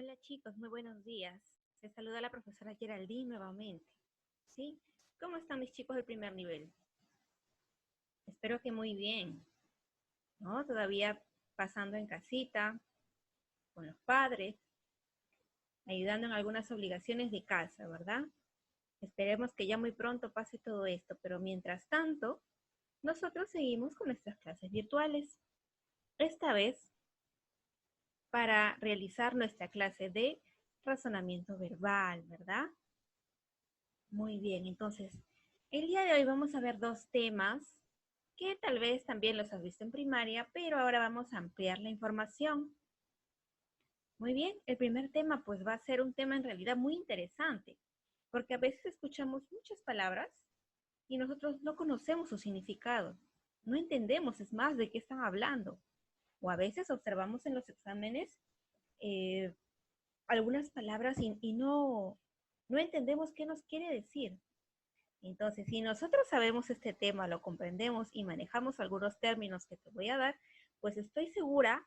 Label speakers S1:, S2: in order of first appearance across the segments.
S1: Hola chicos, muy buenos días. Les saluda la profesora Geraldine nuevamente. ¿Sí? ¿Cómo están mis chicos del primer nivel? Espero que muy bien, ¿no? Todavía pasando en casita, con los padres, ayudando en algunas obligaciones de casa, ¿verdad? Esperemos que ya muy pronto pase todo esto, pero mientras tanto, nosotros seguimos con nuestras clases virtuales. Esta vez para realizar nuestra clase de razonamiento verbal, ¿verdad? Muy bien, entonces, el día de hoy vamos a ver dos temas que tal vez también los has visto en primaria, pero ahora vamos a ampliar la información. Muy bien, el primer tema pues va a ser un tema en realidad muy interesante, porque a veces escuchamos muchas palabras y nosotros no conocemos su significado, no entendemos, es más, de qué están hablando, o a veces observamos en los exámenes eh, algunas palabras y no entendemos qué nos quiere decir. Entonces, si nosotros sabemos este tema, lo comprendemos y manejamos algunos términos que te voy a dar, pues estoy segura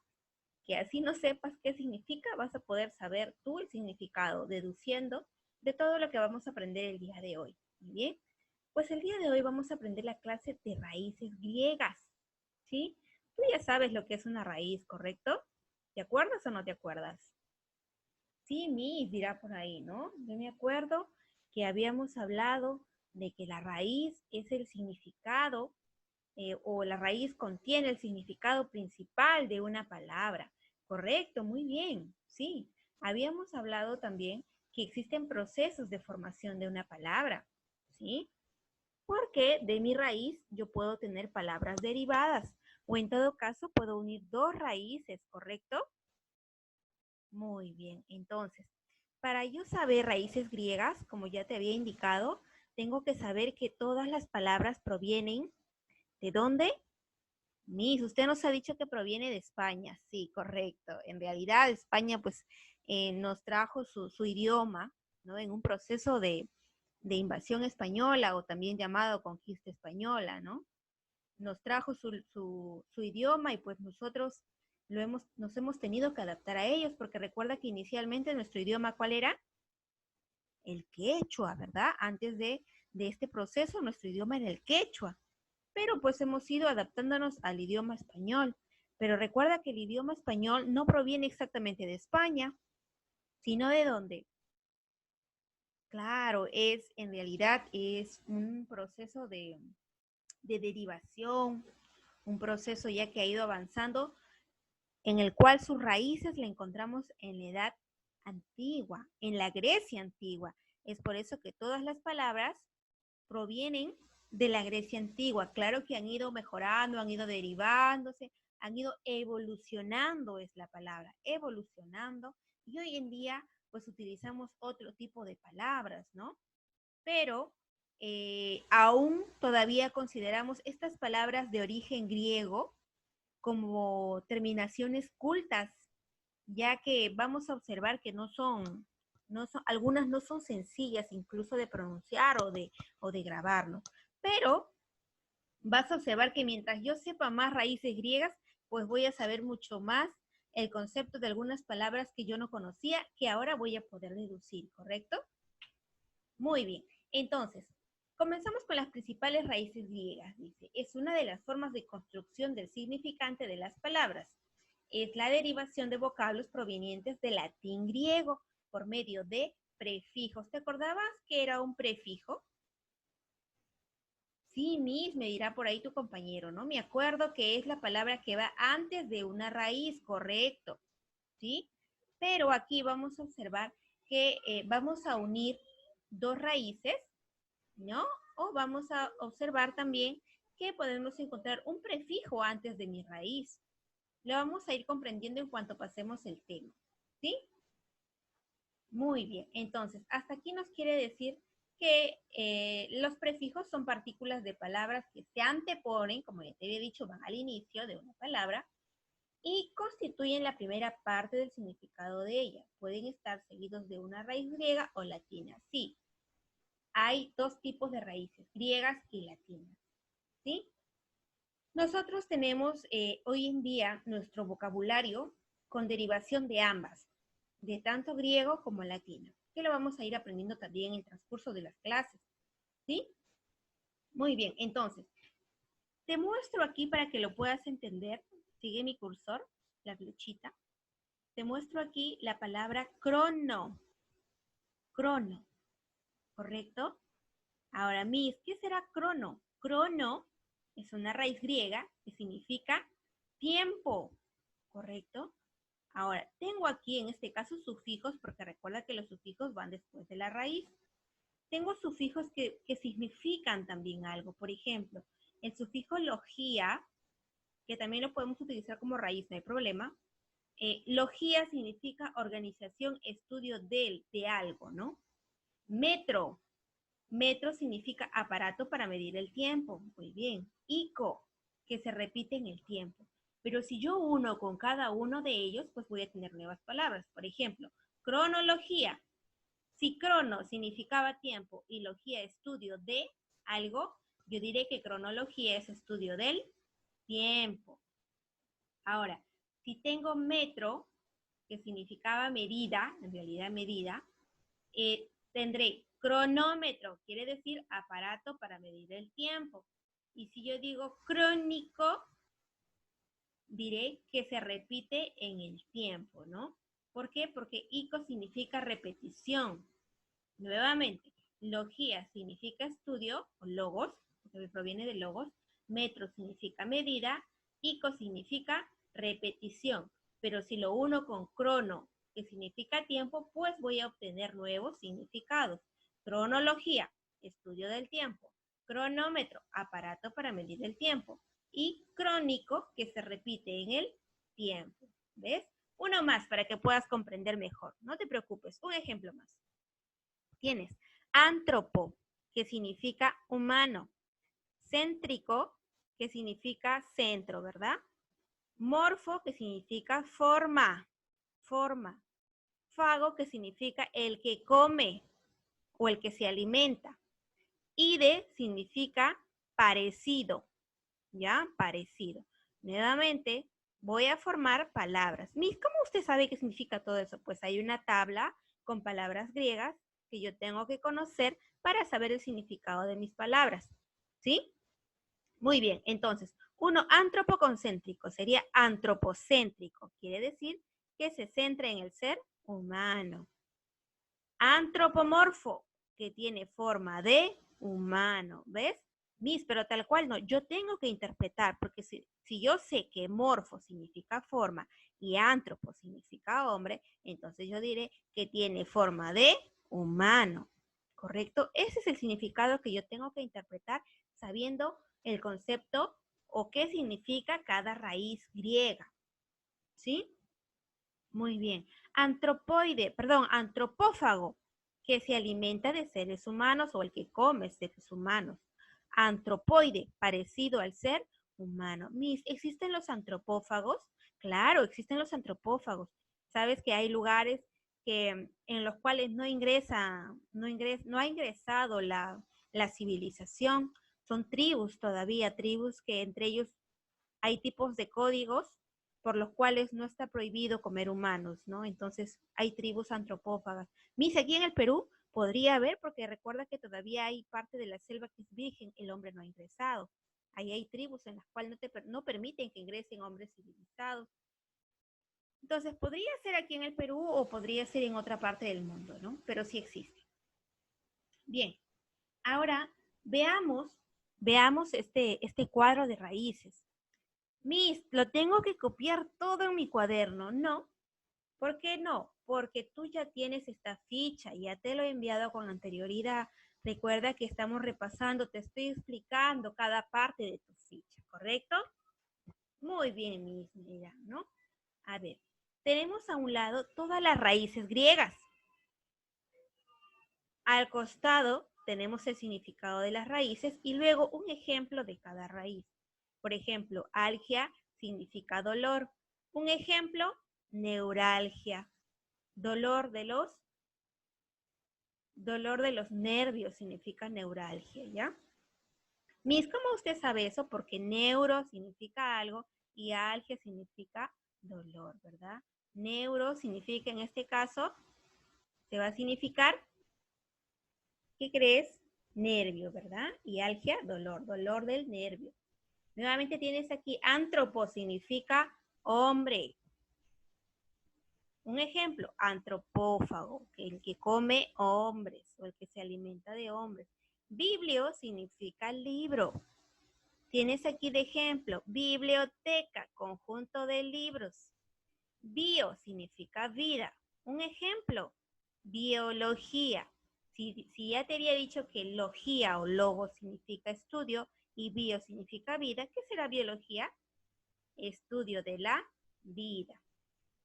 S1: que así no sepas qué significa, vas a poder saber tú el significado, deduciendo de todo lo que vamos a aprender el día de hoy. Muy bien, pues el día de hoy vamos a aprender la clase de raíces griegas, ¿sí? Tú ya sabes lo que es una raíz, ¿correcto? ¿Te acuerdas o no te acuerdas? Sí, Miss dirá por ahí, ¿no? Yo me acuerdo que habíamos hablado de que la raíz es el significado o la raíz contiene el significado principal de una palabra. Correcto, muy bien, sí. Habíamos hablado también que existen procesos de formación de una palabra, ¿sí? Porque de mi raíz yo puedo tener palabras derivadas o en todo caso puedo unir dos raíces, ¿correcto? Muy bien, entonces, para yo saber raíces griegas, como ya te había indicado, tengo que saber que todas las palabras provienen ¿de dónde? Miss, usted nos ha dicho que proviene de España. Sí, correcto. En realidad, España, pues, nos trajo su idioma, ¿no? En un proceso de invasión española o también llamado conquista española, ¿no? Nos trajo su idioma y pues nosotros nos hemos tenido que adaptar a ellos porque recuerda que inicialmente nuestro idioma, ¿cuál era? El quechua, ¿verdad? Antes de este proceso, nuestro idioma era el quechua, pero pues hemos ido adaptándonos al idioma español. Pero recuerda que el idioma español no proviene exactamente de España, sino de dónde. Claro, en realidad es un proceso de derivación, un proceso ya que ha ido avanzando, en el cual sus raíces la encontramos en la edad antigua, en la Grecia antigua. Es por eso que todas las palabras provienen de la Grecia antigua. Claro que han ido mejorando, han ido derivándose, han ido evolucionando, es la palabra, evolucionando. Y hoy en día, pues utilizamos otro tipo de palabras, ¿no? Pero aún todavía consideramos estas palabras de origen griego como terminaciones cultas, ya que vamos a observar que algunas no son sencillas incluso de pronunciar o de grabar, ¿no? Pero vas a observar que mientras yo sepa más raíces griegas, pues voy a saber mucho más el concepto de algunas palabras que yo no conocía, que ahora voy a poder deducir, ¿correcto? Muy bien. Entonces, comenzamos con las principales raíces griegas, dice. Es una de las formas de construcción del significante de las palabras. Es la derivación de vocablos provenientes del latín griego por medio de prefijos. ¿Te acordabas que era un prefijo? Sí, Miss, me dirá por ahí tu compañero, ¿no? Me acuerdo que es la palabra que va antes de una raíz, correcto, ¿sí? Pero aquí vamos a observar que vamos a unir dos raíces, ¿no? O vamos a observar también que podemos encontrar un prefijo antes de mi raíz. Lo vamos a ir comprendiendo en cuanto pasemos el tema, ¿sí? Muy bien, entonces, hasta aquí nos quiere decir que los prefijos son partículas de palabras que se anteponen, como ya te había dicho, van al inicio de una palabra y constituyen la primera parte del significado de ella. Pueden estar seguidos de una raíz griega o latina. Sí, hay dos tipos de raíces, griegas y latinas, ¿sí? Nosotros tenemos hoy en día nuestro vocabulario con derivación de ambas. de tanto griego como latino, que lo vamos a ir aprendiendo también en el transcurso de las clases, ¿sí? Muy bien, entonces, te muestro aquí para que lo puedas entender. Sigue mi cursor, la flechita. Te muestro aquí la palabra crono. Crono, ¿correcto? Ahora, Miss, ¿qué será crono? Crono es una raíz griega que significa tiempo, ¿correcto? Ahora, tengo aquí en este caso sufijos, porque recuerda que los sufijos van después de la raíz. Tengo sufijos que significan también algo. Por ejemplo, el sufijo logía, que también lo podemos utilizar como raíz, no hay problema. Logía significa organización, estudio de algo, ¿no? Metro. Metro significa aparato para medir el tiempo. Muy bien. Ico, que se repite en el tiempo. Pero si yo uno con cada uno de ellos, pues voy a tener nuevas palabras. Por ejemplo, cronología. Si crono significaba tiempo y logía estudio de algo, yo diré que cronología es estudio del tiempo. Ahora, si tengo metro, que significaba medida, en realidad medida, tendré cronómetro, quiere decir aparato para medir el tiempo. Y si yo digo crónico, diré que se repite en el tiempo, ¿no? ¿Por qué? Porque ico significa repetición. Nuevamente, logía significa estudio, o logos, porque proviene de logos. Metro significa medida, ico significa repetición. Pero si lo uno con crono, que significa tiempo, pues voy a obtener nuevos significados. Cronología, estudio del tiempo. Cronómetro, aparato para medir el tiempo. Y crónico, que se repite en el tiempo. ¿Ves? Uno más para que puedas comprender mejor. No te preocupes, un ejemplo más. Tienes antropo, que significa humano. Céntrico, que significa centro, ¿verdad? Morfo, que significa forma, forma. Fago, que significa el que come o el que se alimenta. Ide significa parecido, ¿ya? Parecido. Nuevamente, voy a formar palabras. Miss, ¿cómo usted sabe qué significa todo eso? Pues hay una tabla con palabras griegas que yo tengo que conocer para saber el significado de mis palabras, ¿sí? Muy bien, entonces, uno antropoconcéntrico sería antropocéntrico, quiere decir que se centra en el ser humano. Antropomorfo, que tiene forma de humano, ¿ves? Miss, pero tal cual no, yo tengo que interpretar, porque si yo sé que morfo significa forma y antropo significa hombre, entonces yo diré que tiene forma de humano, ¿correcto? Ese es el significado que yo tengo que interpretar sabiendo el concepto o qué significa cada raíz griega, ¿sí? Muy bien. Antropófago, que se alimenta de seres humanos o el que come seres humanos. Antropoide, parecido al ser humano. Miss, ¿existen los antropófagos? Claro, existen los antropófagos. Sabes que hay lugares en los cuales no ha ingresado la civilización. Son tribus todavía, tribus que entre ellos hay tipos de códigos por los cuales no está prohibido comer humanos, ¿no? Entonces hay tribus antropófagas. Mis, aquí en el Perú podría haber, porque recuerda que todavía hay parte de la selva que es virgen, el hombre no ha ingresado. Ahí hay tribus en las cuales no permiten que ingresen hombres civilizados. Entonces podría ser aquí en el Perú o podría ser en otra parte del mundo, ¿no? Pero sí existe. Bien, ahora veamos este cuadro de raíces. Miss, lo tengo que copiar todo en mi cuaderno. No, ¿por qué no? Porque tú ya tienes esta ficha, ya te lo he enviado con anterioridad. Recuerda que estamos repasando, te estoy explicando cada parte de tu ficha, ¿correcto? Muy bien, Miss, mira, ¿no? A ver, tenemos a un lado todas las raíces griegas. Al costado tenemos el significado de las raíces y luego un ejemplo de cada raíz. Por ejemplo, algia significa dolor. Un ejemplo, neuralgia. Dolor de los nervios significa neuralgia, ¿ya? Miss, ¿cómo usted sabe eso? Porque neuro significa algo y algia significa dolor, ¿verdad? Neuro significa, en este caso, se va a significar, ¿qué crees? Nervio, ¿verdad? Y algia, dolor, dolor del nervio. Nuevamente tienes aquí, antropo significa hombre. Un ejemplo, antropófago, el que come hombres o el que se alimenta de hombres. Biblio significa libro. Tienes aquí de ejemplo, biblioteca, conjunto de libros. Bio significa vida. Un ejemplo, biología. Si ya te había dicho que logía o logo significa estudio y bio significa vida, ¿qué será biología? Estudio de la vida.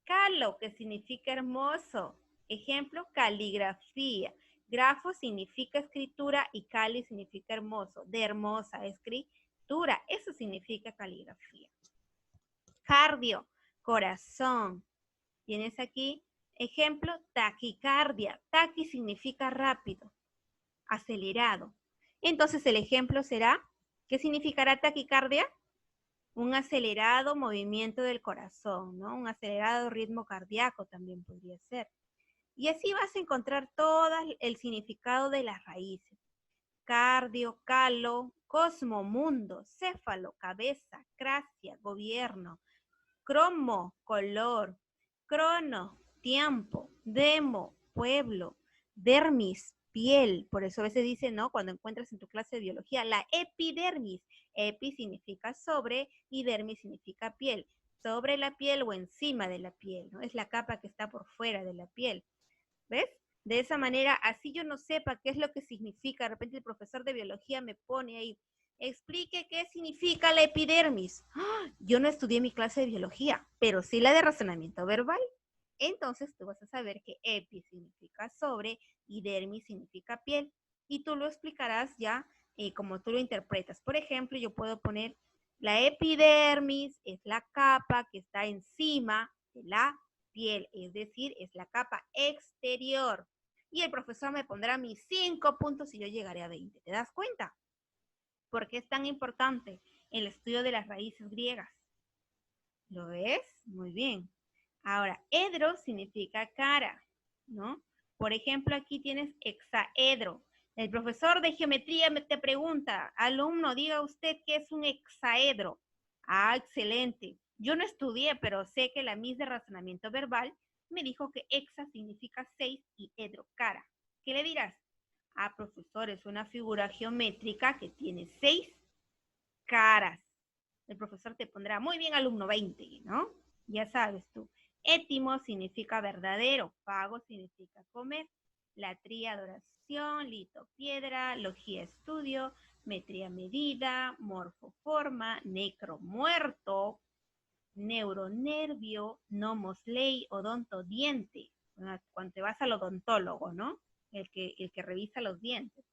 S1: Calo, que significa hermoso. Ejemplo, caligrafía. Grafo significa escritura y cali significa hermoso, de hermosa escritura. Eso significa caligrafía. Cardio, corazón. Tienes aquí, ejemplo, taquicardia. Taqui significa rápido, acelerado. Entonces el ejemplo será, ¿qué significará taquicardia? Un acelerado movimiento del corazón, ¿no? Un acelerado ritmo cardíaco también podría ser. Y así vas a encontrar todo el significado de las raíces. Cardio, calo, cosmo, mundo, céfalo, cabeza, cracia, gobierno, cromo, color, crono, tiempo, demo, pueblo, dermis, piel. Por eso a veces dicen, ¿no? Cuando encuentras en tu clase de biología, la epidermis. Epi significa sobre y dermis significa piel. Sobre la piel o encima de la piel, ¿no? Es la capa que está por fuera de la piel. ¿Ves? De esa manera, así yo no sepa qué es lo que significa, de repente el profesor de biología me pone ahí, explique qué significa la epidermis. ¡Ah! Yo no estudié mi clase de biología, pero sí la de razonamiento verbal. Entonces tú vas a saber que epi significa sobre y dermis significa piel. Y tú lo explicarás ya como tú lo interpretas. Por ejemplo, yo puedo poner la epidermis es la capa que está encima de la piel, es decir, es la capa exterior. Y el profesor me pondrá mis 5 puntos y yo llegaré a 20. ¿Te das cuenta? ¿Por qué es tan importante el estudio de las raíces griegas? ¿Lo ves? Muy bien. Ahora, edro significa cara, ¿no? Por ejemplo, aquí tienes hexaedro. El profesor de geometría te pregunta, alumno, diga usted qué es un hexaedro. Ah, excelente. Yo no estudié, pero sé que la Miss de razonamiento verbal me dijo que hexa significa 6 y edro, cara. ¿Qué le dirás? Ah, profesor, es una figura geométrica que tiene 6 caras. El profesor te pondrá, muy bien, alumno, 20, ¿no? Ya sabes tú. Étimo significa verdadero, pago significa comer, latría, adoración, lito, piedra, logía, estudio, metría, medida, morfoforma, necro, muerto, neuronervio, nomos, ley, odonto, diente. Cuando te vas al odontólogo, ¿no? El que revisa los dientes.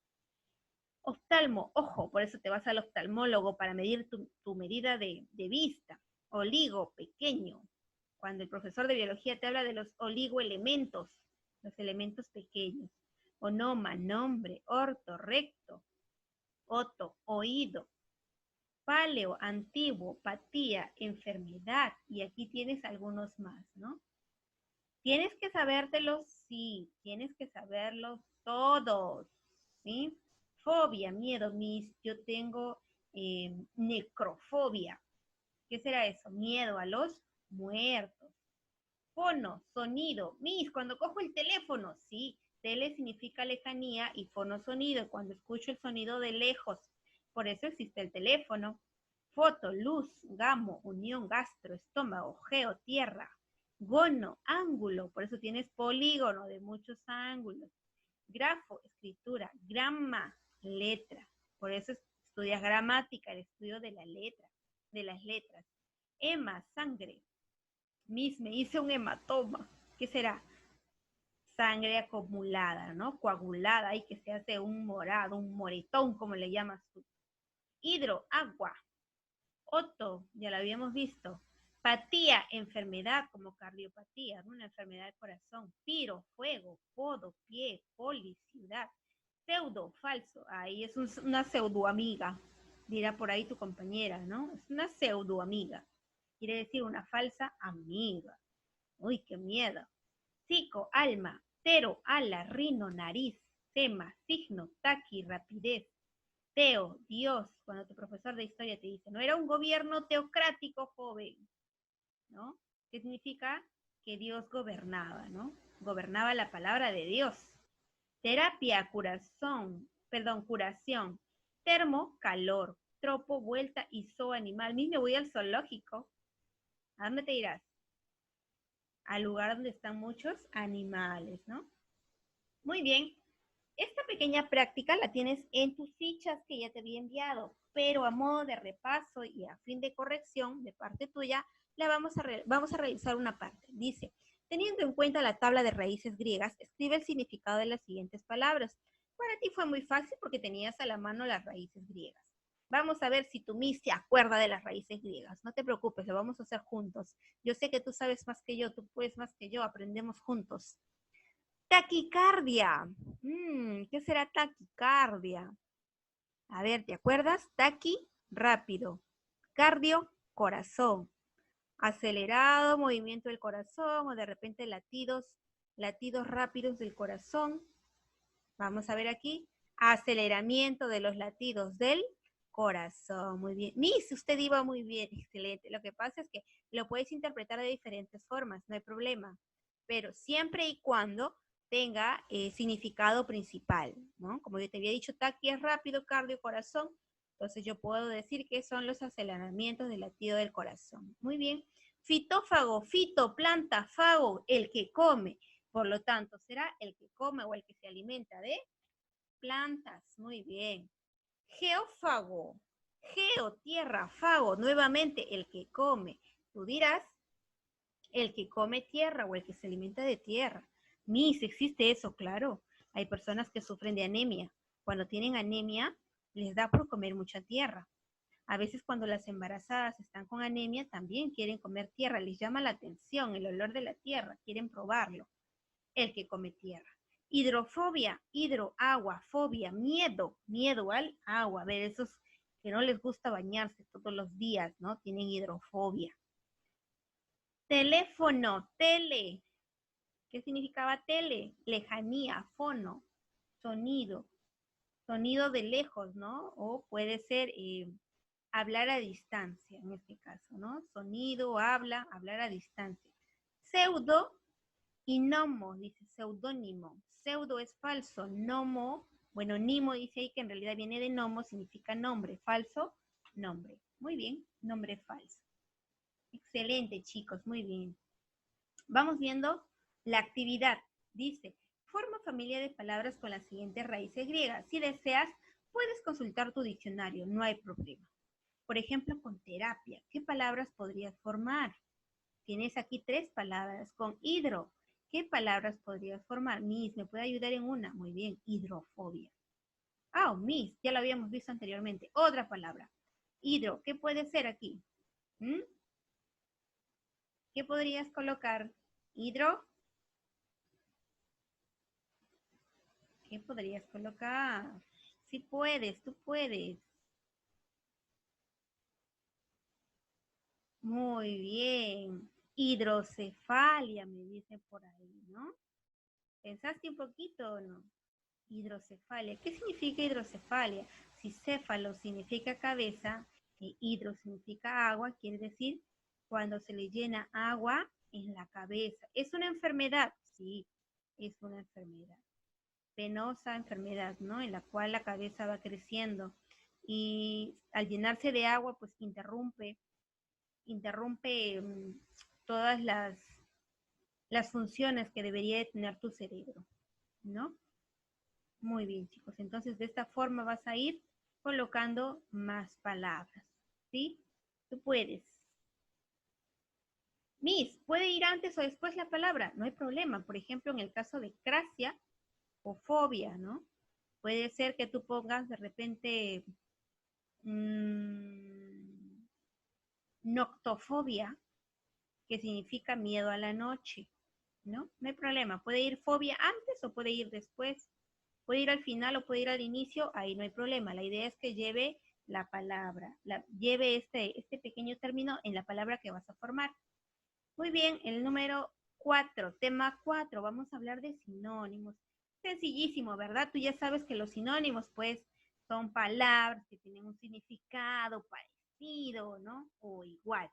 S1: Oftalmo, ojo, por eso te vas al oftalmólogo para medir tu medida de vista. Oligo, pequeño. Cuando el profesor de biología te habla de los oligoelementos, los elementos pequeños. Onoma, nombre. Orto, recto. Oto, oído. Paleo, antiguo. Patía, enfermedad. Y aquí tienes algunos más, ¿no? ¿Tienes que sabértelos? Sí, tienes que saberlos todos, ¿sí? Fobia, miedo, yo tengo necrofobia. ¿Qué será eso? Miedo a los muertos. Fono, sonido. Cuando cojo el teléfono, sí, tele significa lejanía y fono, sonido, cuando escucho el sonido de lejos. Por eso existe el teléfono. Foto, luz, gamo, unión, gastro, estómago, geo, tierra. Gono, ángulo, por eso tienes polígono de muchos ángulos. Grafo, escritura. Grama, letra. Por eso estudias gramática, el estudio de la letra, de las letras. Ema, sangre. Me hice un hematoma. ¿Qué será? Sangre acumulada, ¿no? Coagulada y que se hace un morado, un moretón, como le llamas tú. Hidro, agua. Oto, ya lo habíamos visto. Patía, enfermedad como cardiopatía, ¿no? Una enfermedad del corazón. Piro, fuego. Podo, pie. Poli, ciudad. Pseudo, falso. Ahí es una pseudoamiga, dirá por ahí tu compañera, ¿no? Es una pseudoamiga. Quiere decir una falsa amiga. Uy, qué miedo. Psico, alma. Tero, ala, rino, nariz. Tema, signo, taqui, rapidez. Teo, Dios, cuando tu profesor de historia te dice, no era un gobierno teocrático, joven, ¿no? ¿Qué significa? Que Dios gobernaba, ¿no? Gobernaba la palabra de Dios. Terapia, curación. Termo, calor. Tropo, vuelta y zoo, animal. Ni me voy al zoológico. ¿A dónde te irás? Al lugar donde están muchos animales, ¿no? Muy bien. Esta pequeña práctica la tienes en tus fichas que ya te había enviado, pero a modo de repaso y a fin de corrección de parte tuya, vamos a realizar una parte. Dice, teniendo en cuenta la tabla de raíces griegas, escribe el significado de las siguientes palabras. Para ti fue muy fácil porque tenías a la mano las raíces griegas. Vamos a ver si tu Miss se acuerda de las raíces griegas. No te preocupes, lo vamos a hacer juntos. Yo sé que tú sabes más que yo, tú puedes más que yo, aprendemos juntos. Taquicardia. ¿Qué será taquicardia? A ver, ¿te acuerdas? Taqui, rápido. Cardio, corazón. Acelerado, movimiento del corazón o de repente latidos rápidos del corazón. Vamos a ver aquí. Aceleramiento de los latidos del corazón. Muy bien. Miss, usted iba muy bien. Excelente. Lo que pasa es que lo puedes interpretar de diferentes formas, no hay problema. Pero siempre y cuando tenga significado principal, ¿no? Como yo te había dicho, taqui es rápido, cardio, corazón. Entonces yo puedo decir que son los aceleramientos del latido del corazón. Muy bien. Fitófago, fito, planta, fago, el que come. Por lo tanto, será el que come o el que se alimenta de plantas. Muy bien. Geófago, geo, tierra, fago, nuevamente el que come. Tú dirás, el que come tierra o el que se alimenta de tierra. Miss, existe eso, claro. Hay personas que sufren de anemia. Cuando tienen anemia, les da por comer mucha tierra. A veces cuando las embarazadas están con anemia, también quieren comer tierra. Les llama la atención el olor de la tierra. Quieren probarlo. El que come tierra. Hidrofobia, agua, fobia, miedo al agua. A ver, esos que no les gusta bañarse todos los días, ¿no? Tienen hidrofobia. Teléfono, tele. ¿Qué significaba tele? Lejanía, fono, sonido. Sonido de lejos, ¿no? O puede ser hablar a distancia, en este caso, ¿no? Sonido, hablar a distancia. Pseudo y nomo, dice seudónimo. Pseudo es falso, nomo, bueno, nimo dice ahí que en realidad viene de nomo, significa nombre, falso, nombre. Muy bien, nombre falso. Excelente, chicos, muy bien. Vamos viendo la actividad. Dice, forma familia de palabras con las siguientes raíces griegas. Si deseas, puedes consultar tu diccionario, no hay problema. Por ejemplo, con terapia, ¿qué palabras podrías formar? Tienes aquí 3 palabras. Con hidro, ¿qué palabras podrías formar? Miss, ¿me puede ayudar en una? Muy bien, hidrofobia. Miss, ya lo habíamos visto anteriormente. Otra palabra. Hidro, ¿qué puede ser aquí? ¿Qué podrías colocar? Hidro. ¿Qué podrías colocar? Sí puedes, tú puedes. Muy bien. Hidrocefalia, me dicen por ahí, ¿no? ¿Pensaste un poquito o no? Hidrocefalia. ¿Qué significa hidrocefalia? Si céfalo significa cabeza y hidro significa agua, quiere decir cuando se le llena agua en la cabeza. ¿Es una enfermedad? Sí, es una enfermedad. Penosa enfermedad, ¿no? En la cual la cabeza va creciendo y al llenarse de agua, pues interrumpe todas las funciones que debería de tener tu cerebro, ¿no? Muy bien, chicos. Entonces, de esta forma vas a ir colocando más palabras, ¿sí? Tú puedes. Miss, ¿puede ir antes o después la palabra? No hay problema. Por ejemplo, en el caso de crasia o fobia, ¿no? Puede ser que tú pongas de repente noctofobia, que significa miedo a la noche, ¿no? No hay problema. Puede ir fobia antes o puede ir después. Puede ir al final o puede ir al inicio, ahí no hay problema. La idea es que lleve la palabra, lleve este pequeño término en la palabra que vas a formar. Muy bien, el número 4, tema 4, vamos a hablar de sinónimos. Sencillísimo, ¿verdad? Tú ya sabes que los sinónimos, pues, son palabras que tienen un significado parecido, ¿no? O igual.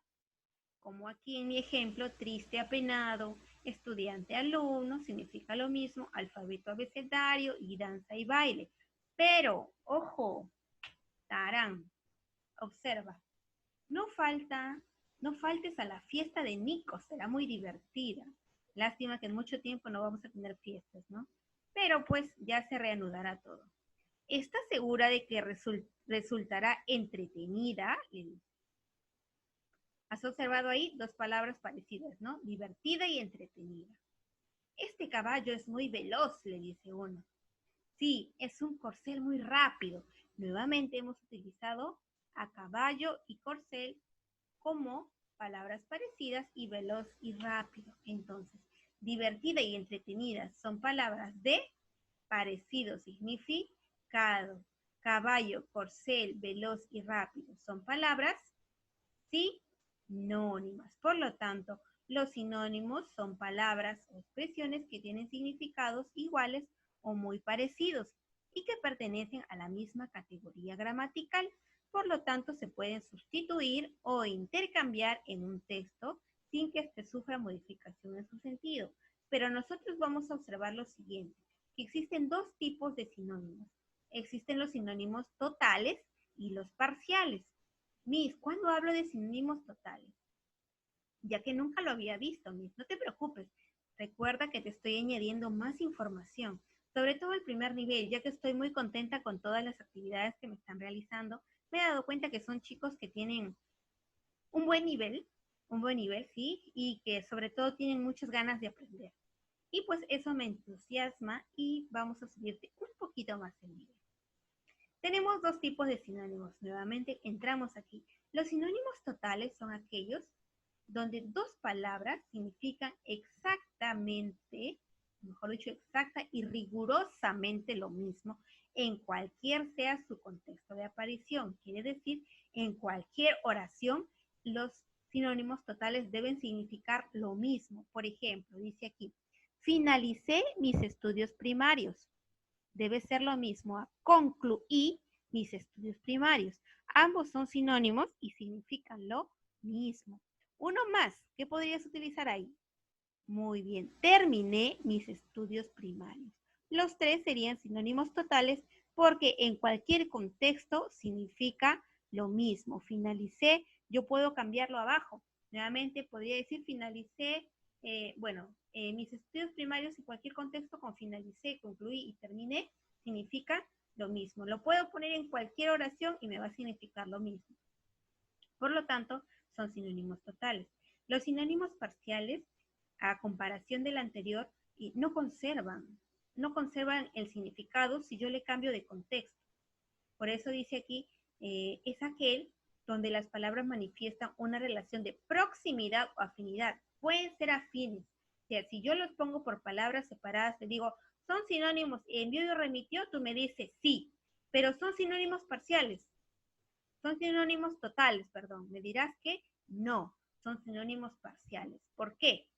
S1: Como aquí en mi ejemplo, triste, apenado, estudiante, alumno, significa lo mismo, alfabeto, abecedario y danza y baile. Pero, ojo, tarán, observa, no faltes a la fiesta de Nico, será muy divertida. Lástima que en mucho tiempo no vamos a tener fiestas, ¿no? Pero pues ya se reanudará todo. ¿Estás segura de que resultará entretenida? Has observado ahí dos palabras parecidas, ¿no? Divertida y entretenida. Este caballo es muy veloz, le dice uno. Sí, es un corcel muy rápido. Nuevamente hemos utilizado a caballo y corcel como palabras parecidas y veloz y rápido. Entonces, divertida y entretenida son palabras de parecido significado. Caballo, corcel, veloz y rápido son palabras sinónimas. Por lo tanto, los sinónimos son palabras o expresiones que tienen significados iguales o muy parecidos y que pertenecen a la misma categoría gramatical. Por lo tanto, se pueden sustituir o intercambiar en un texto sin que éste sufra modificación en su sentido. Pero nosotros vamos a observar lo siguiente, que existen dos tipos de sinónimos. Existen los sinónimos totales y los parciales. Miss, ¿cuándo hablo de sinónimos totales? Ya que nunca lo había visto, Miss, no te preocupes. Recuerda que te estoy añadiendo más información, sobre todo el primer nivel, ya que estoy muy contenta con todas las actividades que me están realizando. Me he dado cuenta que son chicos que tienen un buen nivel, sí, y que sobre todo tienen muchas ganas de aprender. Y pues eso me entusiasma y vamos a subirte un poquito más el nivel. Tenemos dos tipos de sinónimos. Nuevamente entramos aquí. Los sinónimos totales son aquellos donde dos palabras significan exactamente, mejor dicho, exacta y rigurosamente lo mismo en cualquier sea su contexto de aparición. Quiere decir, en cualquier oración, los sinónimos totales deben significar lo mismo. Por ejemplo, dice aquí, finalicé mis estudios primarios. Debe ser lo mismo a concluí mis estudios primarios. Ambos son sinónimos y significan lo mismo. Uno más, ¿qué podrías utilizar ahí? Muy bien, terminé mis estudios primarios. Los tres serían sinónimos totales porque en cualquier contexto significa lo mismo. Finalicé, yo puedo cambiarlo abajo. Nuevamente podría decir finalicé, mis estudios primarios en cualquier contexto con finalicé, concluí y terminé significa lo mismo. Lo puedo poner en cualquier oración y me va a significar lo mismo. Por lo tanto, son sinónimos totales. Los sinónimos parciales, a comparación del anterior, no conservan el significado si yo le cambio de contexto. Por eso dice aquí, es aquel donde las palabras manifiestan una relación de proximidad o afinidad. Pueden ser afines. O sea, si yo los pongo por palabras separadas, te digo, son sinónimos, envió y remitió, tú me dices sí, pero son sinónimos parciales. Son sinónimos totales, perdón. Me dirás que no, son sinónimos parciales. ¿Por qué?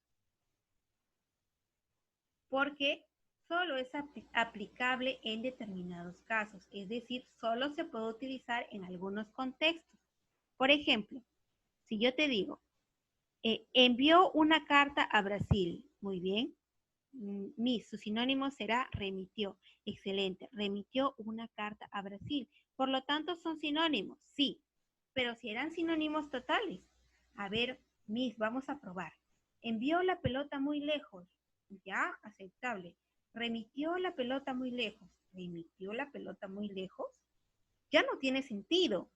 S1: Porque solo es aplicable en determinados casos, es decir, solo se puede utilizar en algunos contextos. Por ejemplo, si yo te digo, envió una carta a Brasil, muy bien, su sinónimo será remitió, excelente, remitió una carta a Brasil. Por lo tanto, son sinónimos, sí, pero si eran sinónimos totales. A ver, Miss, vamos a probar. Envió la pelota muy lejos, ya, aceptable. Remitió la pelota muy lejos, remitió la pelota muy lejos, ya no tiene sentido.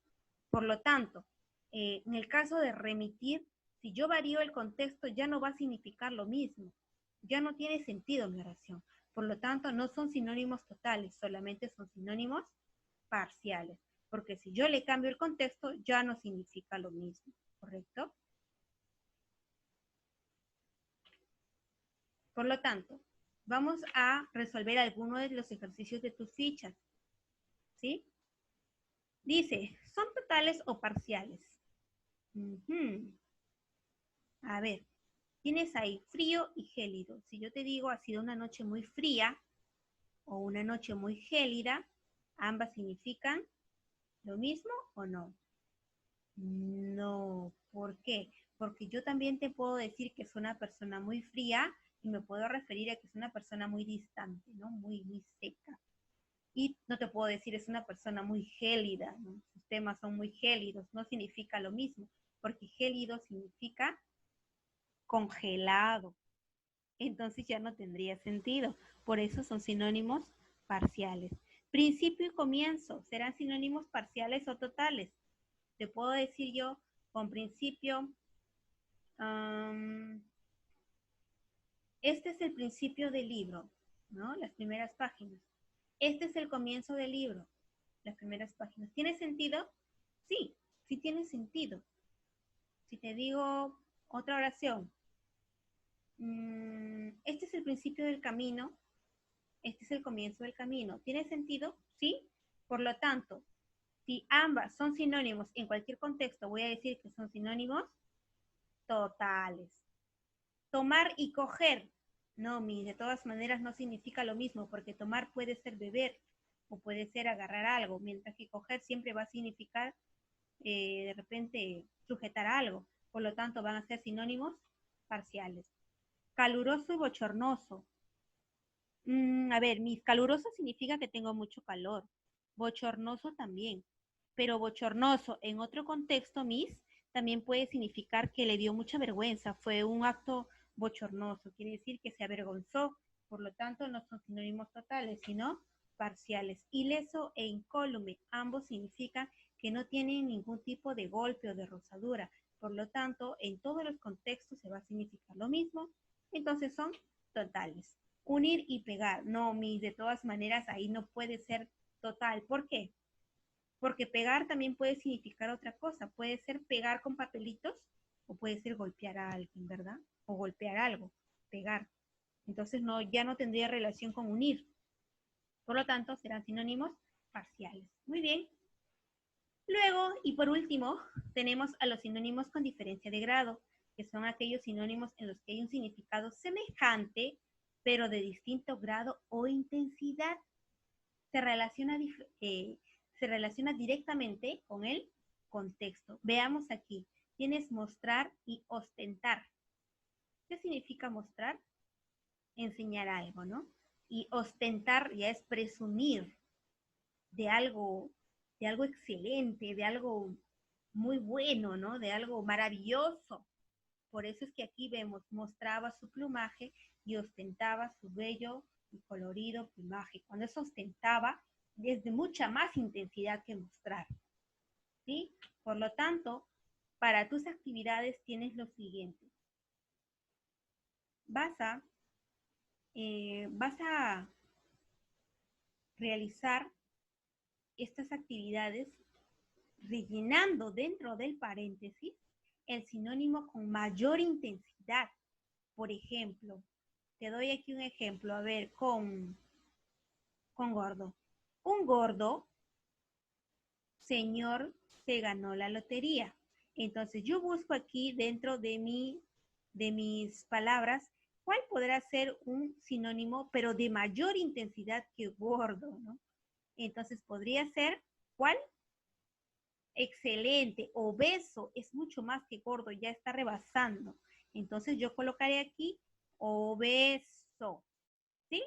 S1: Por lo tanto, en el caso de remitir, si yo varío el contexto, ya no va a significar lo mismo. Ya no tiene sentido mi oración. Por lo tanto, no son sinónimos totales, solamente son sinónimos parciales. Porque si yo le cambio el contexto, ya no significa lo mismo, ¿correcto? Por lo tanto, vamos a resolver algunos de los ejercicios de tus fichas, ¿sí? Dice, ¿son totales o parciales? A ver, Tienes ahí frío y gélido. Si yo te digo ha sido una noche muy fría o una noche muy gélida, ambas significan lo mismo o no. No, ¿por qué? Porque yo también te puedo decir que es una persona muy fría y me puedo referir a que es una persona muy distante, ¿no? Muy seca. Y no te puedo decir es una persona muy gélida, ¿no? Sus temas son muy gélidos, no significa lo mismo, porque gélido significa congelado. Entonces ya no tendría sentido. Por eso son sinónimos parciales. Principio y comienzo, ¿serán sinónimos parciales o totales? Te puedo decir yo con principio, este es el principio del libro, ¿no? Las primeras páginas. Este es el comienzo del libro, las primeras páginas. ¿Tiene sentido? Sí, sí tiene sentido. Si te digo otra oración, este es el principio del camino, este es el comienzo del camino. ¿Tiene sentido? Sí. Por lo tanto, si ambas son sinónimos en cualquier contexto, voy a decir que son sinónimos totales. Tomar y coger. No, de todas maneras no significa lo mismo, porque tomar puede ser beber o puede ser agarrar algo, mientras que coger siempre va a significar de repente sujetar algo. Por lo tanto, van a ser sinónimos parciales. Caluroso y bochornoso. A ver, mis caluroso significa que tengo mucho calor. Bochornoso también. Pero bochornoso en otro contexto, también puede significar que le dio mucha vergüenza. Fue un acto bochornoso. Quiere decir que se avergonzó. Por lo tanto, no son sinónimos totales, sino parciales. Ileso e incólume. Ambos significan que no tienen ningún tipo de golpe o de rozadura. Por lo tanto, en todos los contextos se va a significar lo mismo. Entonces son totales. Unir y pegar. No, de todas maneras ahí no puede ser total. ¿Por qué? Porque pegar también puede significar otra cosa. Puede ser pegar con papelitos o puede ser golpear a alguien, ¿verdad? O golpear algo, pegar. Entonces no, ya no tendría relación con unir. Por lo tanto, serán sinónimos parciales. Muy bien. Luego, y por último, tenemos a los sinónimos con diferencia de grado, que son aquellos sinónimos en los que hay un significado semejante, pero de distinto grado o intensidad. Se relaciona, se relaciona directamente con el contexto. Veamos aquí. Tienes mostrar y ostentar. ¿Qué significa mostrar? Enseñar algo, ¿no? Y ostentar ya es presumir de algo excelente, de algo muy bueno, ¿no? De algo maravilloso. Por eso es que aquí vemos, mostraba su plumaje y ostentaba su bello y colorido plumaje. Cuando es ostentaba, es de mucha más intensidad que mostrar, ¿sí? Por lo tanto, para tus actividades tienes lo siguiente. Vas a realizar estas actividades rellenando dentro del paréntesis el sinónimo con mayor intensidad. Por ejemplo, te doy aquí un ejemplo, a ver, con gordo. Un gordo señor se ganó la lotería. Entonces yo busco aquí dentro de mis palabras cuál podrá ser un sinónimo, pero de mayor intensidad que gordo, ¿no? Entonces podría ser, ¿cuál? Excelente. Obeso es mucho más que gordo, ya está rebasando. Entonces yo colocaré aquí obeso, ¿sí?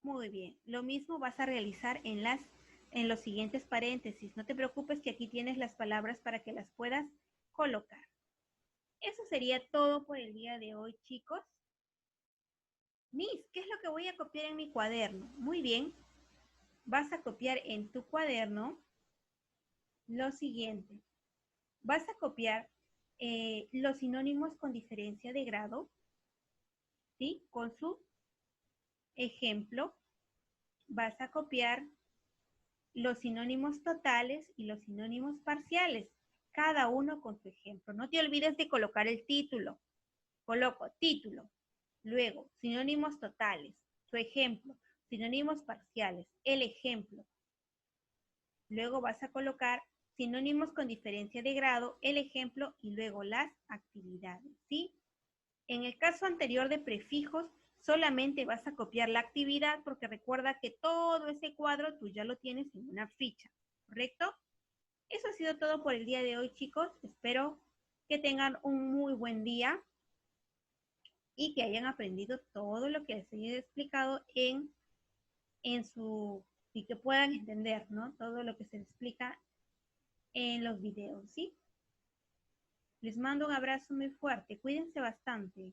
S1: Muy bien. Lo mismo vas a realizar en los siguientes paréntesis. No te preocupes que aquí tienes las palabras para que las puedas colocar. Eso sería todo por el día de hoy, chicos. ¿Qué es lo que voy a copiar en mi cuaderno? Muy bien. Vas a copiar en tu cuaderno lo siguiente. Vas a copiar los sinónimos con diferencia de grado, ¿sí? Con su ejemplo. Vas a copiar los sinónimos totales y los sinónimos parciales, cada uno con su ejemplo. No te olvides de colocar el título. Coloco título, luego sinónimos totales, su ejemplo, sinónimos parciales, el ejemplo. Luego vas a colocar sinónimos con diferencia de grado, el ejemplo y luego las actividades, ¿sí? En el caso anterior de prefijos, solamente vas a copiar la actividad porque recuerda que todo ese cuadro tú ya lo tienes en una ficha, ¿correcto? Eso ha sido todo por el día de hoy, chicos. Espero que tengan un muy buen día y que hayan aprendido todo lo que les he explicado y que puedan entender, ¿no? Todo lo que se explica en los videos, ¿sí? Les mando un abrazo muy fuerte. Cuídense bastante.